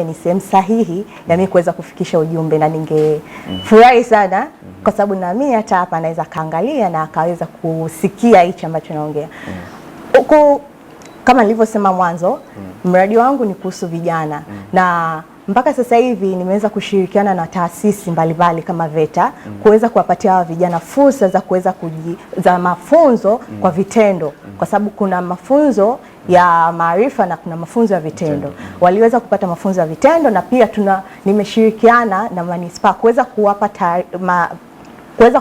ni sehemu sahihi ya mimi kuweza kufikisha ujumbe, na ningefurahi sana kwa sababu naamini hata hapa anaweza kaangalia na akaweza kusikia hicho ambacho naongea. Huko kama nilivyosema mwanzo, mradi wangu ni kuhusu vijana na mpaka sasa hivi nimeweza kushirikiana na taasisi mbalimbali kama VETA kuweza kuwapatia hawa vijana fursa za kuweza za mafunzo kwa vitendo, kwa sababu kuna mafunzo ya maarifa na kuna mafunzo ya vitendo. Waliweza kupata mafunzo ya vitendo na pia nimeshirikiana na manispaa kuweza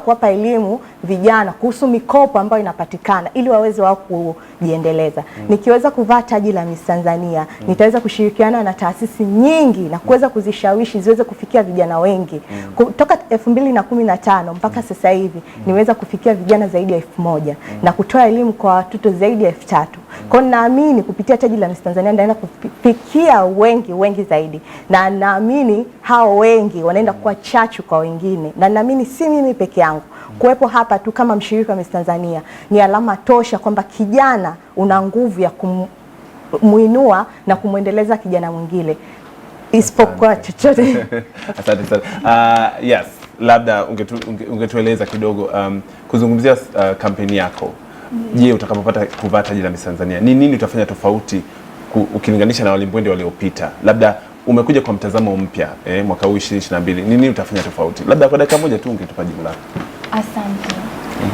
kuwapa elimu vijana kuhusu mikopo ambayo inapatikana ili waweze wao kujiendeleza. Nikiweza kuvaa taji la Miss Tanzania, nitaweza kushirikiana na taasisi nyingi na kuweza kuzishawishi ziweze kufikia vijana wengi. Kutoka 2015 mpaka sasa hivi niweza kufikia vijana zaidi ya 1000 na kutoa elimu kwa watoto zaidi ya 3000. Kwa hiyo naamini kupitia taji la Miss Tanzania ndaenda kufikia wengi zaidi, na naamini hao wengi wanaenda kuwa chachu kwa wengine, na naamini si mimi peke yangu kuwepo hapa tu kama mshirika wa Miss Tanzania ni alama tosha kwamba kijana una nguvu ya kumuinua na kumuendeleza kijana mwingine isipokuwa chochote. Asante sana. Yes, labda ungetueleza kidogo kuzungumzia kampeni yako. Je, utakapopata kuvaa taji la Miss Tanzania, ni nini utafanya tofauti ukilinganisha na walimbwende waliopita? Labda umekuja kwa mtazamo mpya mwaka huu 2022. Ni nini utafanya tofauti? Labda kwa dakika moja tu ungetupa jibu lako. Asante.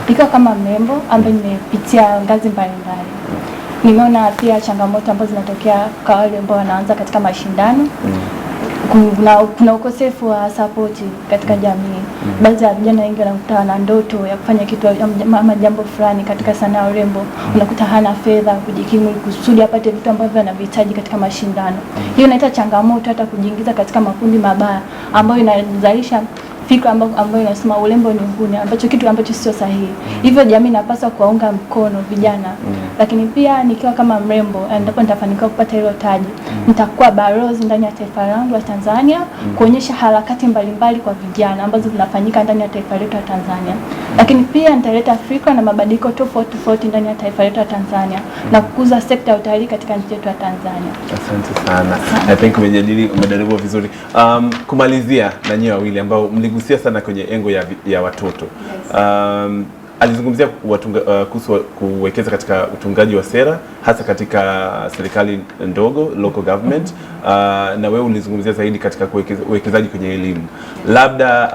Nikiwa kama membo ambaye nimepitia ngazi mbalimbali, nimeona pia changamoto ambazo zinatokea kwa wale ambao wanaanza katika mashindano. Kuna ukosefu wa support katika jamii. Baadhi ya vijana wengi wanakuta na ndoto ya kufanya kitu ama jambo fulani katika sanaa ya urembo, unakuta hana fedha kujikimu kusudi apate vitu ambavyo anavihitaji katika mashindano. Hiyo inaleta changamoto hata kujiingiza katika makundi mabaya ambayo inazalisha fikra ambayo inasema urembo ni uhuni, ambacho kitu ambacho sio sahihi. Hivyo jamii inapaswa kuwaunga mkono vijana. Lakini pia nikiwa kama mrembo ndipo nitafanikiwa kupata hilo taji, nitakuwa balozi ndani ya taifa langu la Tanzania kuonyesha harakati mbalimbali kwa vijana ambazo zinafanyika ndani ya taifa letu la Tanzania. Lakini pia nitaleta fikra na mabadiliko tofauti ndani ya taifa letu la Tanzania na kukuza sekta ya utalii katika nchi yetu ya Tanzania. Asante sana. I think umejaribu vizuri. Kumalizia na nyinyi wawili ambao mligusia sana kwenye engo ya watoto. Alizungumzia kuhusu kuwekeza katika utungaji wa sera hasa katika serikali ndogo, local government, na wewe ulizungumzia zaidi katika uwekezaji kwenye elimu. Labda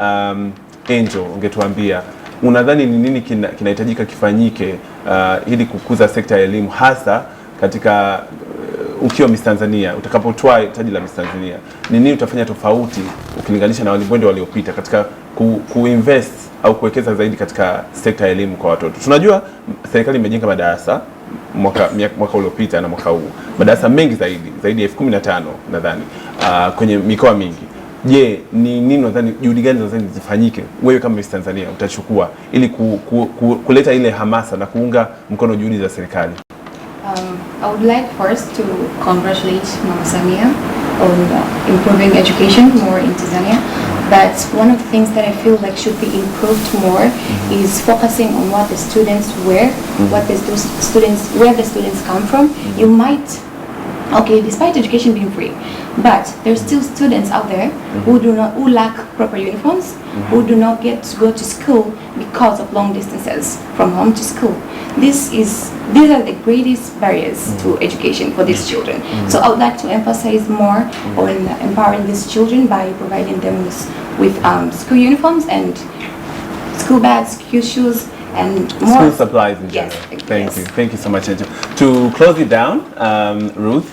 Angel, ungetuambia unadhani ni nini kinahitajika kifanyike ili kukuza sekta ya elimu hasa katika ukiwa Miss Tanzania, utakapotoa taji la Miss Tanzania, ni nini utafanya tofauti ukilinganisha na walimbwende waliopita katika kuinvest au kuwekeza zaidi katika sekta ya elimu kwa watoto? Tunajua serikali imejenga madarasa mwaka uliopita na mwaka huu, madarasa mengi zaidi ya 15,000 nadhani kwenye mikoa mingi. Je, ni nini nadhani, juhudi gani nadhani zifanyike wewe kama Miss Tanzania utachukua ili kuleta ile hamasa na kuunga mkono juhudi za serikali? I would like first to congratulate Mama Samia on improving education more in Tanzania. But one of the things that I feel like should be improved more is focusing on what the students wear, where the students come from. You might, despite education being free, but there's still students out there who lack proper uniforms, who do not get to go to school because of long distances from home to school. These are the greatest barriers to education for these children. So I would like to emphasize more on empowering these children by providing them with school uniforms and school bags, school shoes, and more school supplies in general. Yes. Thank you so much, Angel. To close it down, Ruth,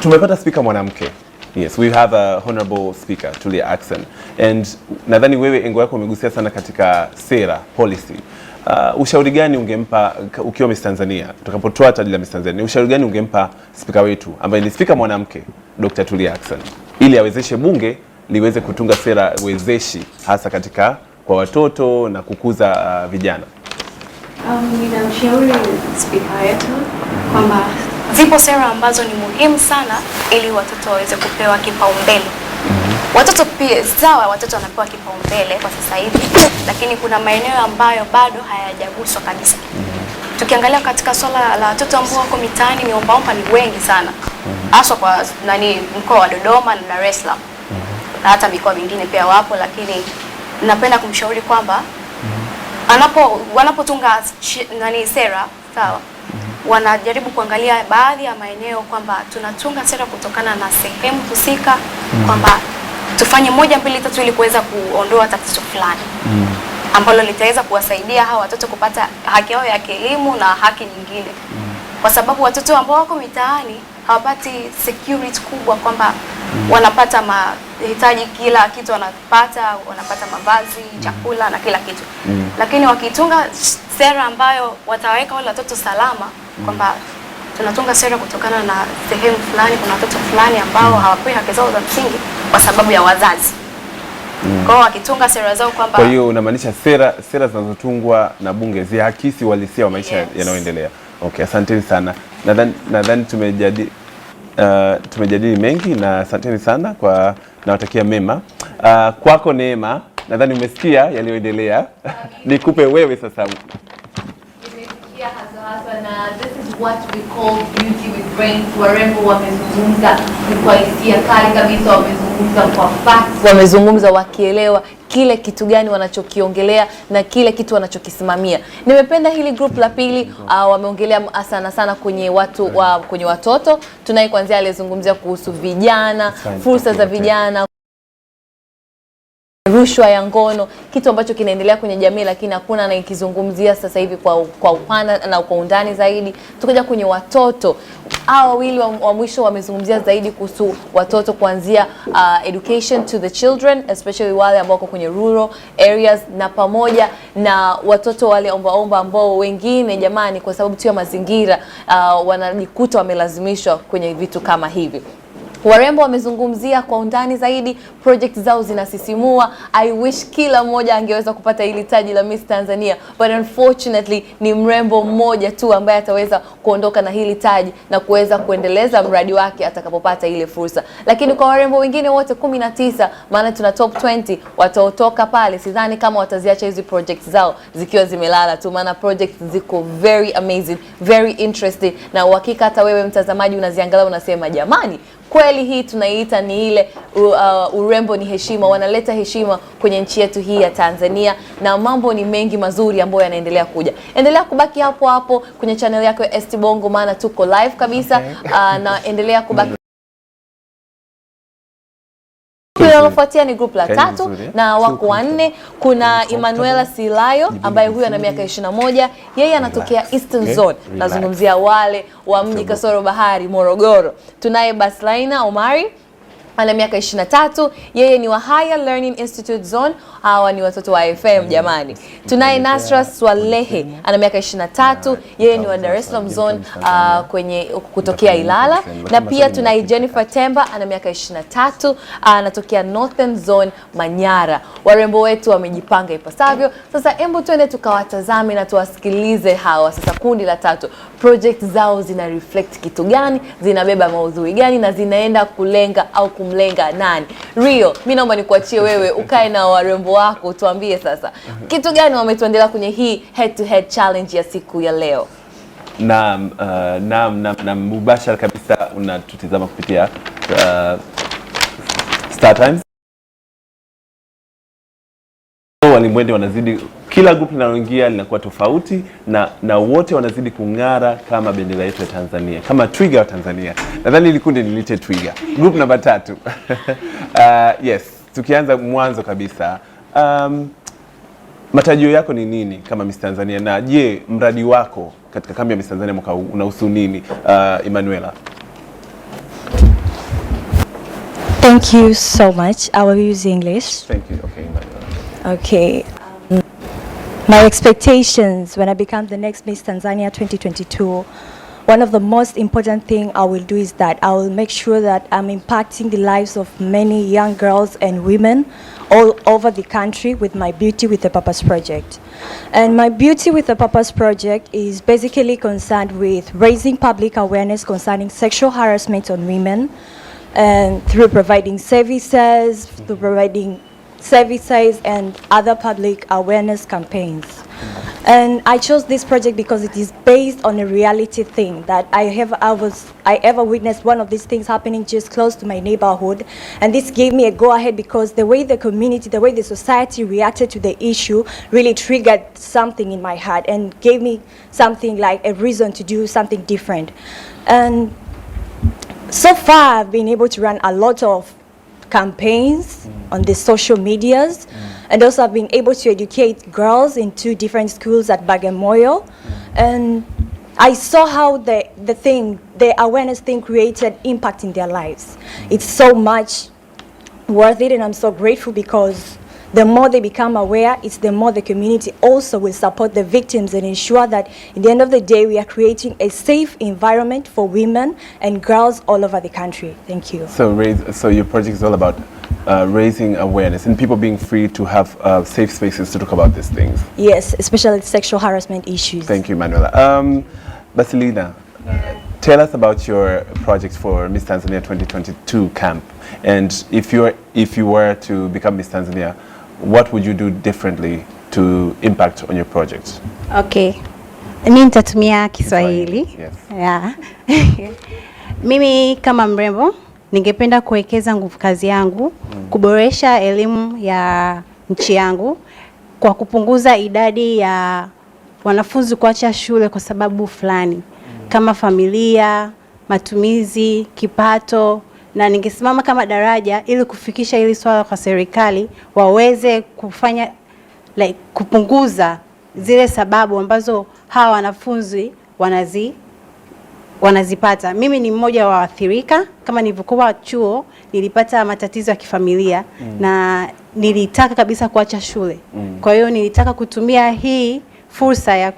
tumepata speaker mwanamke. Yes, we have a honorable speaker, Tulia Ackson. And nadhani wewe engo yako umegusia sana katika sera, policy. Ushauri gani ungempa ukiwa Miss Tanzania, utakapotoa taji la Miss Tanzania, ushauri gani ungempa speaker wetu ambaye ni speaker mwanamke, Dr. Tulia Ackson, ili awezeshe bunge liweze kutunga sera wezeshi hasa katika kwa watoto na kukuza vijana? Ninamshauri speaker wetu kwamba zipo sera ambazo ni muhimu sana ili watoto waweze kupewa kipaumbele. Watoto pia sawa, watoto wanapewa kipaumbele kwa sasa hivi, lakini kuna maeneo ambayo bado hayajaguswa kabisa. tukiangalia katika swala la watoto ambao wako mitaani, ni ombaomba ni wengi sana, haswa kwa mkoa wa Dodoma na Dar es Salaam, na hata mikoa mingine pia wapo, lakini napenda kumshauri kwamba wanapotunga sera sawa, wanajaribu kuangalia baadhi ya maeneo kwamba tunatunga sera kutokana na sehemu husika, kwamba tufanye 1, 2, 3 ili kuweza kuondoa tatizo fulani ambalo litaweza kuwasaidia hawa watoto kupata haki yao ya kielimu na haki nyingine, kwa sababu watoto ambao wako mitaani hawapati security kubwa, kwamba wanapata mahitaji, kila kitu wanapata mavazi, chakula na kila kitu. Lakini wakitunga sera ambayo wataweka wale watoto salama, kwamba tunatunga sera kutokana na sehemu fulani, kuna watoto fulani ambao hawapewi haki zao za msingi kwa sababu ya wazazi. Kwa hiyo wakitunga sera zao kwamba, kwa hiyo unamaanisha sera zinazotungwa na bunge zihakisi uhalisia wa maisha yanayoendelea. Okay, asanteni sana. Nadhani tumejadili mengi na asanteni sana kwa, nawatakia mema. Kwako Neema, nadhani umesikia yaliyoendelea. Nikupe wewe sasa. Na this is what we call beauty with brains. Warembo wamezungumza kwa hisia kali kabisa, wamezungumza kwa facts, wamezungumza wakielewa kile kitu gani wanachokiongelea na kile kitu wanachokisimamia. Nimependa hili group la pili, wameongelea sana kwenye kwenye watoto. Tunaye kwanza alizungumzia kuhusu vijana, fursa za vijana, rushwa ya ngono, kitu ambacho kinaendelea kwenye jamii lakini hakuna anayekizungumzia sasa hivi kwa upana na kwa undani zaidi. Tukaja kwenye watoto, hao wawili wa mwisho wamezungumzia zaidi kuhusu watoto, kuanzia education to the children, especially wale ambao wako kwenye rural areas, na pamoja na watoto wale ombaomba ambao wengine jamani, kwa sababu tu ya mazingira wanajikuta wamelazimishwa kwenye vitu kama hivi. Warembo wamezungumzia kwa undani zaidi, project zao zinasisimua. I wish kila mmoja angeweza kupata hili taji la Miss Tanzania, but unfortunately ni mrembo mmoja tu ambaye ataweza kuondoka na hili taji na kuweza kuendeleza mradi wake atakapopata ile fursa. Lakini kwa warembo wengine wote 19, maana tuna top 20 wataotoka pale, sidhani kama wataziacha hizi projects zao zikiwa zimelala tu, maana projects ziko very amazing, very interesting, na uhakika hata wewe mtazamaji unaziangalia unasema jamani, kweli hii tunaiita ni ile urembo ni heshima. Wanaleta heshima kwenye nchi yetu hii ya Tanzania, na mambo ni mengi mazuri ambayo yanaendelea kuja. Endelea kubaki hapo kwenye channel yako ya ST Bongo, maana tuko live kabisa. Na endelea kubaki. Linalofuatia ni group la 3 na wako 4. Kuna Emanuela Silayo ambaye huyu ana miaka 21, yeye anatokea Eastern Zone. Nazungumzia wale wa mji kasoro bahari, Morogoro. Tunaye Baslaina Omari ana miaka 23, yeye ni wa Higher Learning Institute Zone. Hawa ni watoto wa FM jamani. Tunaye Nasra Swalehe ana miaka 23, yeye ni wa Dar es Salaam Zone kutokea Ilala. Na pia tunaye Jennifer Temba ana miaka 23, anatokea Northern Zone Manyara. Warembo wetu wamejipanga ipasavyo. Sasa hebu twende tukawatazame na tuwasikilize hawa. Sasa kundi la 3, project zao zina reflect kitu gani, zinabeba maudhui gani, na zinaenda kulenga au kumlenga nani? Rio, mimi naomba nikuachie wewe ukae na warembo wako, tuambie sasa kitu gani wametuendelea kwenye hii head to head challenge ya siku ya leo. Na mubashara kabisa unatutizama kupitia Star Times. Walimwende wanazidi, kila group linaloingia linakuwa tofauti, na wote wanazidi kung'ara kama bendera yetu ya Tanzania, kama twiga wa Tanzania. Nadhani ile kundi nilite twiga. Group namba 3. Yes, tukianza mwanzo kabisa, matarajio yako ni nini kama Miss Tanzania, na je, mradi wako katika kambi ya Miss Tanzania mwaka huu unahusu nini? Emanuela. Thank you so much. I will use English. Thank you. Okay, Emanuela. Okay. My expectations when I become the next Miss Tanzania 2022, one of the most important thing I will do is that I will make sure that I'm impacting the lives of many young girls and women all over the country with my Beauty with a Purpose project. And my Beauty with a Purpose project is basically concerned with raising public awareness concerning sexual harassment on women, and through providing services, through providing services and other public awareness campaigns. And I chose this project because it is based on a reality thing that I ever witnessed one of these things happening just close to my neighborhood. And this gave me a go-ahead because the way the community, the way the society reacted to the issue really triggered something in my heart and gave me something like a reason to do something different. And so far, I've been able to run a lot of campaigns on the social medias, and also I've been able to educate girls in 2 different schools at Bagamoyo, and I saw how the awareness thing created impact in their lives. It's so much worth it, and I'm so grateful because the more they become aware, it's the more the community also will support the victims and ensure that in the end of the day, we are creating a safe environment for women and girls all over the country. Thank you. So your project is all about raising awareness and people being free to have safe spaces to talk about these things. Yes, especially sexual harassment issues. Thank you, Manuela. Basilina, tell us about your project for Miss Tanzania 2022 camp. And if you were to become Miss Tanzania, what would you do differently to impact on your project? Okay. Mimi nitatumia Kiswahili. Yes. Yeah. Mimi kama mrembo ningependa kuwekeza nguvu kazi yangu kuboresha elimu ya nchi yangu kwa kupunguza idadi ya wanafunzi kuacha shule kwa sababu fulani kama familia, matumizi, kipato, na ningesimama kama daraja ili kufikisha hili swala kwa serikali waweze kufanya kupunguza zile sababu ambazo hawa wanafunzi wanazipata. Mimi ni mmoja wa waathirika, kama nilivyokuwa chuo nilipata matatizo ya kifamilia na nilitaka kabisa kuacha shule. Kwa hiyo nilitaka kutumia hii fursa ya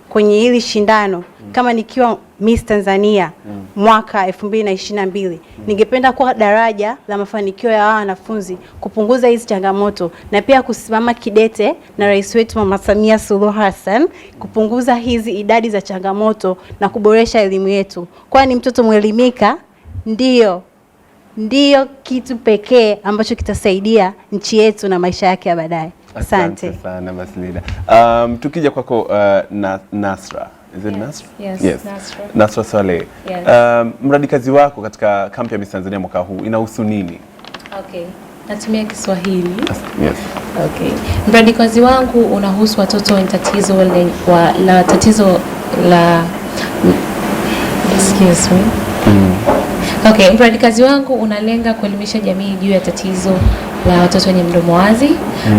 kwenye hili shindano kama nikiwa Miss Tanzania mwaka 2022 ningependa kuwa daraja la mafanikio ya wanafunzi kupunguza hizi changamoto na pia kusimama kidete na rais wetu Mama Samia Suluhu Hassan kupunguza hizi idadi za changamoto na kuboresha elimu yetu, kwani mtoto mwelimika ndio kitu pekee ambacho kitasaidia nchi yetu na maisha yake ya baadaye. Asante sana Basilina. Tukija kwako Nasra. Is it Nasra? Yes. Nasra Saleh. Yes. Mradi kazi wako katika kampi ya Miss Tanzania mwaka huu inahusu nini? Okay. Natumia Kiswahili. Yes. Okay. Mradi kazi wangu unahusu watoto wenye tatizo la excuse me. Okay, mradi kazi wangu unalenga kuelimisha jamii juu ya tatizo la watoto wenye mdomo wazi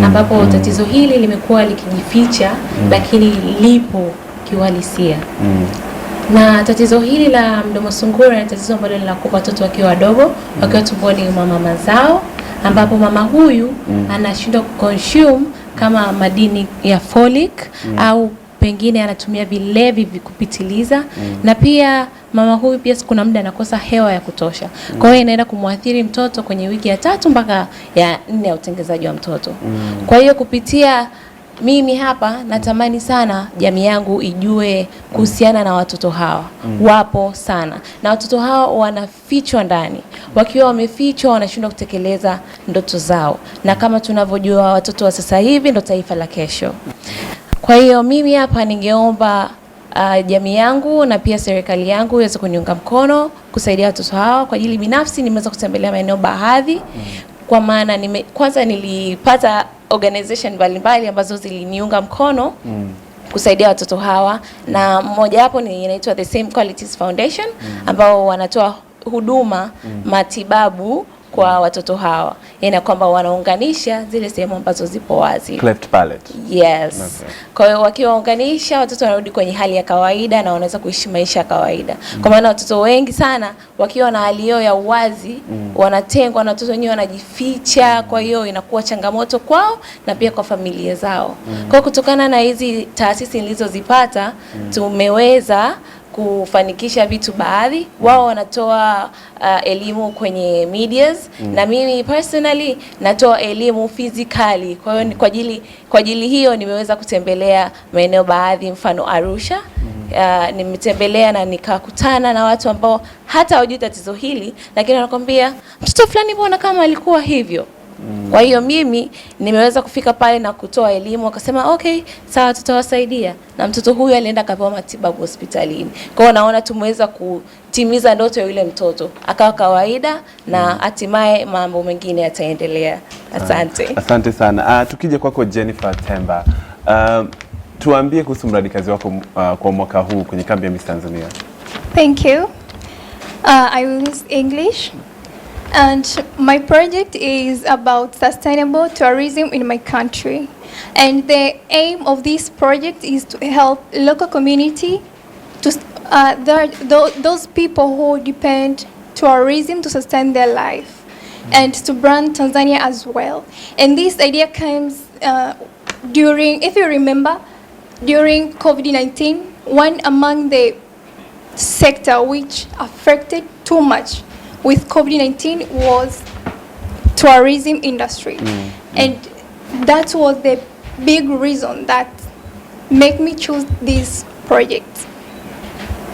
ambapo tatizo hili limekuwa likijificha lakini lipo kiuhalisia. Na tatizo hili la mdomo sungura ni tatizo ambalo linakupa watoto wakiwa wadogo, wakiwa tumboni mwa mama zao, ambapo mama huyu anashindwa kuconsume kama madini ya folic au pengine anatumia vilevi vikupitiliza na pia mama huyu pia kuna muda anakosa hewa ya kutosha. Kwa hiyo inaenda kumwathiri mtoto kwenye wiki ya 3 mpaka ya 4 ya utengenezaji wa mtoto. Kwa hiyo kupitia mimi hapa natamani sana jamii yangu ijue kuhusiana na watoto hawa. Wapo sana. Na watoto hawa wanafichwa ndani. Wakiwa wamefichwa wanashindwa kutekeleza ndoto zao. Na kama tunavyojua watoto wa sasa hivi ndo taifa la kesho. Kwa hiyo mimi hapa ningeomba jamii yangu na pia serikali yangu iweze kuniunga mkono kusaidia watoto hawa. Kwa ajili binafsi nimeweza kutembelea maeneo baadhi kwa maana kwanza nilipata organization mbalimbali ambazo ziliniunga mkono kusaidia watoto hawa, na mmoja hapo ni inaitwa The Same Qualities Foundation ambao wanatoa huduma matibabu kwa watoto hawa. Yaani kwamba wanaunganisha zile sehemu ambazo zipo wazi. Cleft palate. Yes. Okay. Kwa hiyo wakiwaunganisha watoto wanarudi kwenye hali ya kawaida na wanaweza kuishi maisha ya kawaida. Kwa maana watoto wengi sana wakiwa na hali hiyo ya uwazi wanatengwa na watoto wenyewe wanajificha, kwa hiyo inakuwa changamoto kwao na pia kwa familia zao. Kwa kutokana na hizi taasisi nilizozipata tumeweza kufanikisha vitu baadhi. Wao wanatoa elimu kwenye medias na mimi personally natoa elimu physically. Kwa hiyo kwa ajili hiyo nimeweza kutembelea maeneo baadhi, mfano Arusha. Nimetembelea na nikakutana na watu ambao hata hawajui tatizo hili, lakini wanakwambia mtoto fulani mbona kama alikuwa hivyo. Kwa hiyo mimi nimeweza kufika pale na kutoa elimu, akasema okay, sawa, tutawasaidia, na mtoto huyu alienda akapewa matibabu hospitalini. Kwa hiyo naona tumeweza kutimiza ndoto ya yule mtoto, akawa kawaida na hatimaye mambo mengine yataendelea. Asante. Asante sana. Tukija kwako Jennifer Temba, tuambie kuhusu mradi kazi wako kwa mwaka huu kwenye kambi ya Miss Tanzania. Thank you. I will use English. And my project is about sustainable tourism in my country. And the aim of this project is to help local community, to those people who depend tourism to sustain their life, and to brand Tanzania as well. And this idea comes during, if you remember, during COVID-19, one among the sector which affected too much with COVID-19 was tourism industry. And that was the big reason that made me choose this project.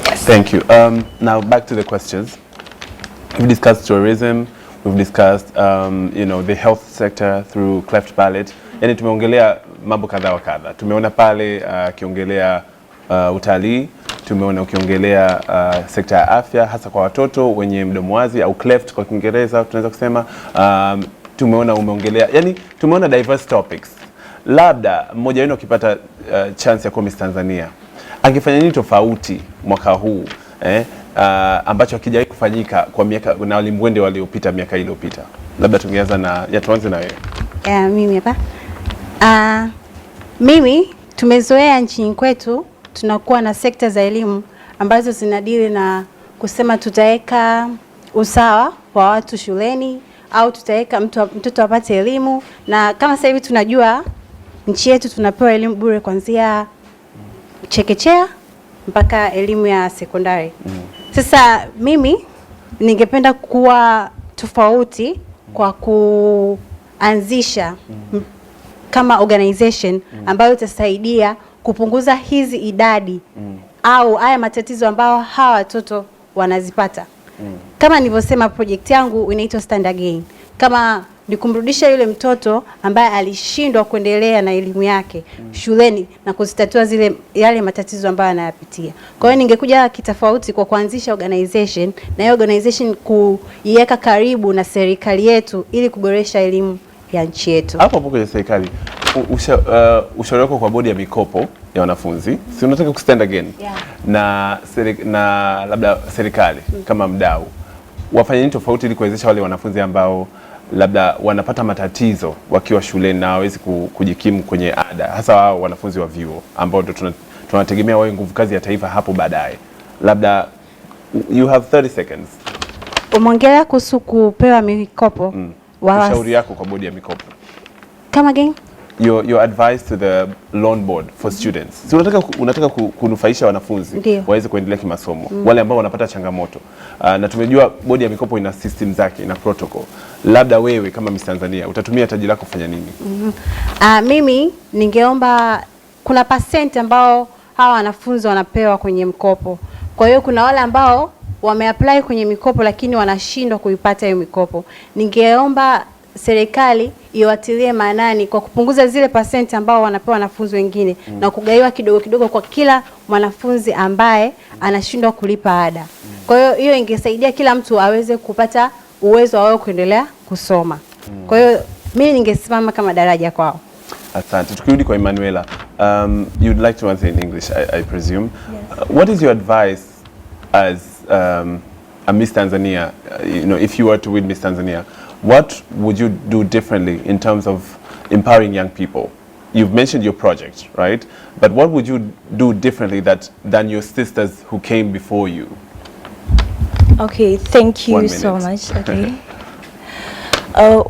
Yes. Thank you. Now back to the questions. We've discussed tourism, we've discussed the health sector through cleft palate. Yani tumeongelea mambo kadha wa kadha. Tumeona pale akiongelea utalii, tumeona ukiongelea sekta ya afya hasa kwa watoto wenye mdomo wazi au cleft kwa Kiingereza tunaweza kusema. Tumeona umeongelea, yani tumeona diverse topics. Labda mmoja wenu akipata chance ya kuwa Miss Tanzania, angefanya nini tofauti mwaka huu ambacho hakijawahi kufanyika kwa miaka na walimbwende waliopita miaka iliyopita? Labda tungeanza na tuanze na wewe. Mimi hapa. Mimi tumezoea nchini kwetu tunakuwa na sekta za elimu ambazo zinadili na kusema tutaweka usawa wa watu shuleni au tutaweka mtoto apate elimu, na kama sasa hivi tunajua nchi yetu tunapewa elimu bure kuanzia chekechea mpaka elimu ya sekondari. Sasa mimi ningependa kuwa tofauti kwa kuanzisha kama organization ambayo itasaidia kupunguza hizi idadi au haya matatizo ambao hawa watoto wanazipata. Kama nilivyosema, project yangu inaitwa Stand Again. Kama ni kumrudisha yule mtoto ambaye alishindwa kuendelea na elimu yake shuleni na kuzitatua yale matatizo ambayo anayapitia. Kwa hiyo ningekuja kitofauti kwa kuanzisha organization, na hiyo organization kuiweka karibu na serikali yetu ili kuboresha elimu ya nchi yetu. Hapo kwenye serikali, ushauri wako kwa bodi ya mikopo ya wanafunzi, si unataka ku Stand Again? Na labda serikali kama mdau wafanye nini tofauti ili kuwezesha wale wanafunzi ambao labda wanapata matatizo wakiwa shuleni na hawezi kujikimu kwenye ada, hasa wao wanafunzi wa vyuo ambao ndio tunategemea wawe nguvu kazi ya taifa hapo baadaye? Labda you have 30 seconds. Umeongelea kuhusu kupewa mikopo. Ushauri yako kwa bodi ya mikopo. Come again? Your advice to the loan board for students. So unataka kunufaisha wanafunzi waweze kuendelea kimasomo, wale ambao wanapata changamoto. Na tumejua bodi ya mikopo ina system zake, ina protocol. Labda wewe kama Miss Tanzania utatumia taji lako kufanya nini? Mimi ningeomba, kuna percent ambao hawa wanafunzi wanapewa kwenye mkopo. Kwa hiyo kuna wale ambao wameapply kwenye mikopo lakini wanashindwa kuipata hiyo mikopo. Ningeomba serikali iwatilie maanani kwa kupunguza zile percent ambao wanapewa wanafunzi wengine na kugaiwa kidogo kidogo kwa kila mwanafunzi ambaye anashindwa kulipa ada. Kwa hiyo hiyo ingesaidia kila mtu aweze kupata uwezo wao kuendelea kusoma. Kwa hiyo mimi ningesimama kama daraja kwao. Asante. Tukirudi kwa Emanuela, you'd like to answer in English, I presume. Yes. What is your advice as a Miss Tanzania, if you were to win Miss Tanzania? What would you do differently in terms of empowering young people? You've mentioned your project, right? But what would you do differently than your sisters who came before you? Okay, thank you so much. Okay.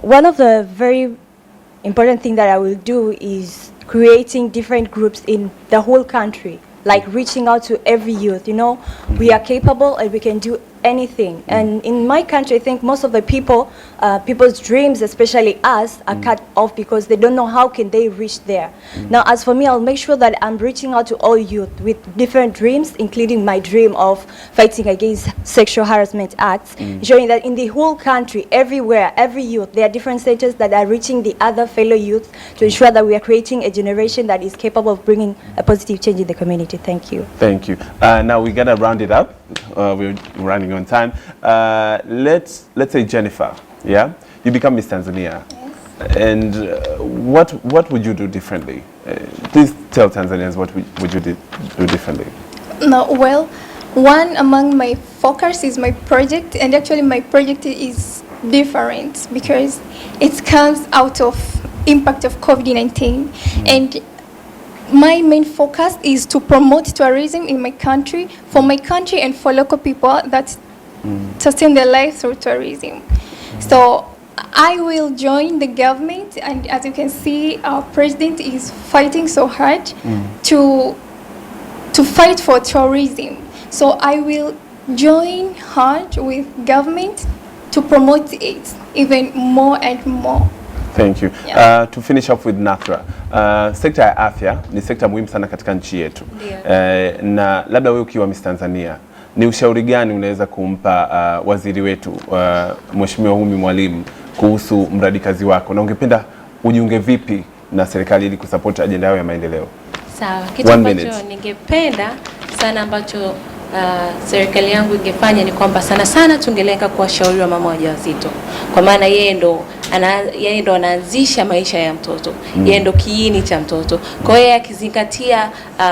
One of the very important things that I will do is creating different groups in the whole country, like reaching out to every youth. We are capable and we can do anything. And in my country, I think most of the people, people's dreams, especially us, are cut off because they don't know how can they reach there. Now, as for me, I'll make sure that I'm reaching out to all youth with different dreams, including my dream of fighting against sexual harassment acts, showing that in the whole country, everywhere, every youth, there are different centers that are reaching the other fellow youth to ensure that we are creating a generation that is capable of bringing a positive change in the community. Thank you. Thank you. Now we gotta round it up. We're running on time. Let's say Jennifer, yeah, you become Miss Tanzania. Yes. And what would you do differently? Please tell Tanzanians what would you do differently. No, well, one among my focus is my project, and actually my project is different because it comes out of impact of COVID-19, and my main focus is to promote tourism in my country, for my country and for local people that sustain their life through tourism. So I will join the government, and as you can see, our president is fighting so hard to fight for tourism. So I will join hard with government to promote it even more and more. Thank you. Yeah. To finish off with Nathra, sekta ya afya ni sekta muhimu sana katika nchi yetu. Na labda wewe ukiwa Miss Tanzania, ni ushauri gani unaweza kumpa waziri wetu Mheshimiwa Umi Mwalimu kuhusu mradi kazi wako, na ungependa ujiunge vipi na serikali ili kusupport agenda yao ya maendeleo? Sawa, kitu ambacho ningependa sana ambacho serikali yangu ingefanya ni kwamba sana tungelenga kuwashauri wa mama wajawazito, kwa maana yeye ndo anaanzisha maisha ya mtoto, yeye ndo kiini cha mtoto. Kwa hiyo akizingatia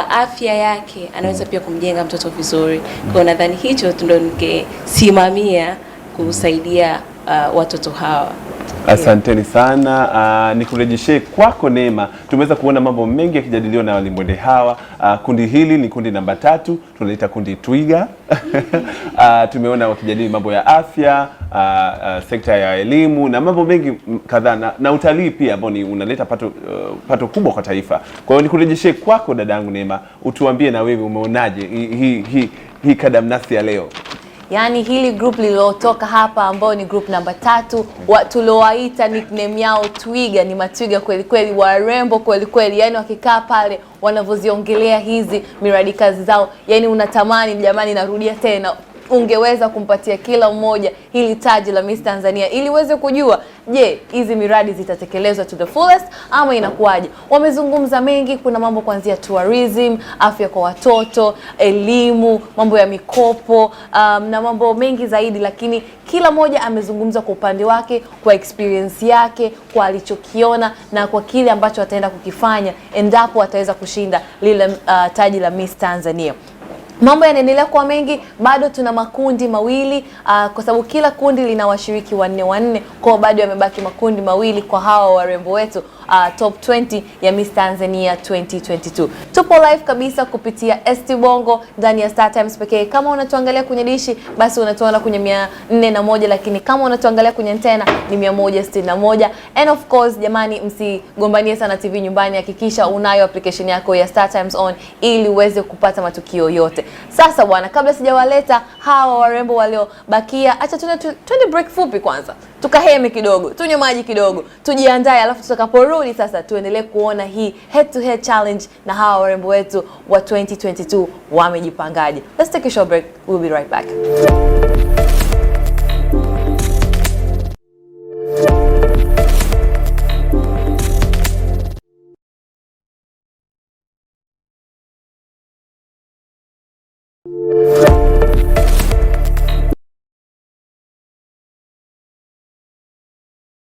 afya yake anaweza pia kumjenga mtoto vizuri. Kwa nadhani hicho ndo ningesimamia kusaidia watoto hawa. Asanteni sana. Nikurejeshe kwako Neema. Tumeweza kuona mambo mengi yakijadiliwa na walimbwende hawa. Kundi hili ni kundi namba 3, tunaleta kundi Twiga. Tumeona wakijadili mambo ya afya, sekta ya elimu na mambo mengi kadhaa, na utalii pia ambao unaleta pato kubwa kwa taifa. Kwa hiyo nikurejeshe kwako dadangu Neema, utuambie na wewe umeonaje hii kadamnasi ya leo. Yani hili group lililotoka hapa ambao ni group namba 3, tuliowaita nickname yao Twiga, ni matwiga kweli kweli, warembo kweli kweli. Yani wakikaa pale wanavoziongelea hizi miradi kazi zao, yani unatamani jamani, narudia tena, ungeweza kumpatia kila mmoja hili taji la Miss Tanzania ili uweze kujua, je, hizi miradi zitatekelezwa to the fullest ama inakuwaje. Wamezungumza mengi, kuna mambo kuanzia tourism, afya kwa watoto, elimu, mambo ya mikopo, na mambo mengi zaidi, lakini kila mmoja amezungumza kwa upande wake, kwa experience yake, kwa alichokiona na kwa kile ambacho ataenda kukifanya endapo ataweza kushinda lile taji la Miss Tanzania. Mambo yanaendelea kwa mengi, bado tuna makundi mawili kwa sababu kila kundi lina washiriki 4, kwa bado yamebaki makundi mawili kwa hawa warembo wetu top 20 ya Miss Tanzania 2022. Tupo live kabisa kupitia ST Bongo ndani ya Star Times pekee. Kama unatuangalia kwenye dishi basi unatuona kwenye 401, lakini kama unatuangalia kwenye antena ni 161. And of course jamani, msigombanie sana TV nyumbani, hakikisha unayo application yako ya Star Times on ili uweze kupata matukio yote. Sasa bwana, kabla sijawaleta hawa warembo waliobakia, acha twende break fupi kwanza. Tukaheme kidogo, tunywe maji kidogo, tujiandae, alafu tutakaporudi sasa tuendelee kuona hii head to head challenge na hawa warembo wetu wa 2022 wamejipangaje. Let's take a short break. We'll be right back.